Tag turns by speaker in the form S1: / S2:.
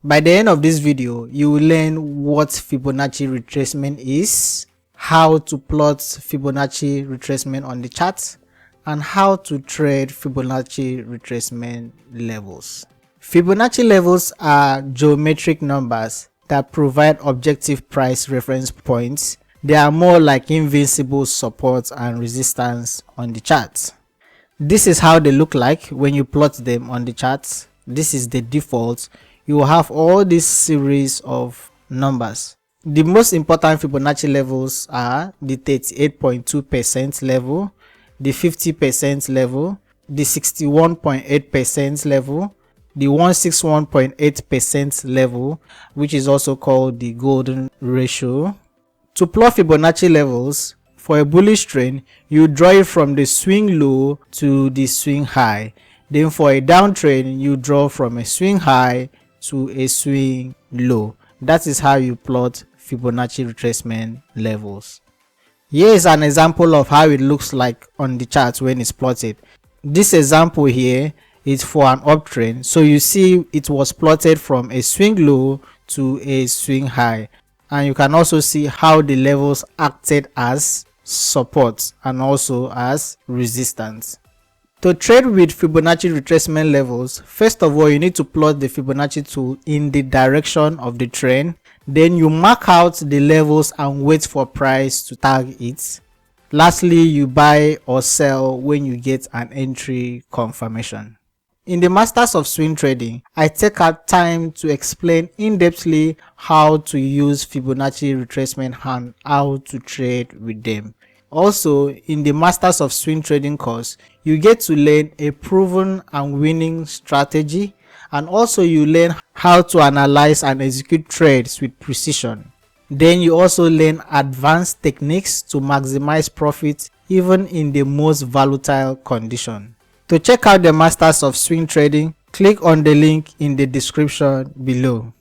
S1: By the end of this video, you will learn what Fibonacci retracement is, how to plot Fibonacci retracement on the chart, and how to trade Fibonacci retracement levels. Fibonacci levels are geometric numbers that provide objective price reference points. They are more like invincible support and resistance on the chart. This is how they look like when you plot them on the chart. This is the default. You will have all this series of numbers. The most important Fibonacci levels are the 38.2% level, the 50% level, the 61.8% level, the 161.8% level, which is also called the golden ratio. To plot Fibonacci levels, for a bullish trend, you draw it from the swing low to the swing high. Then for a downtrend, you draw from a swing high to a swing low. That is how you plot Fibonacci retracement levels. Here is an example of how it looks like on the chart when it's plotted. This example here is for an uptrend, so you see it was plotted from a swing low to a swing high, and you can also see how the levels acted as support and also as resistance. To trade with Fibonacci retracement levels, first of all, you need to plot the Fibonacci tool in the direction of the trend. Then you mark out the levels and wait for price to tag it. Lastly, you buy or sell when you get an entry confirmation. In the Masters of Swing Trading, I take out time to explain in-depthly how to use Fibonacci retracement and how to trade with them. Also, in the Masters of Swing Trading course, you get to learn a proven and winning strategy, and also you learn how to analyze and execute trades with precision. Then you also learn advanced techniques to maximize profit even in the most volatile condition. To check out the Masters of Swing Trading, click on the link in the description below.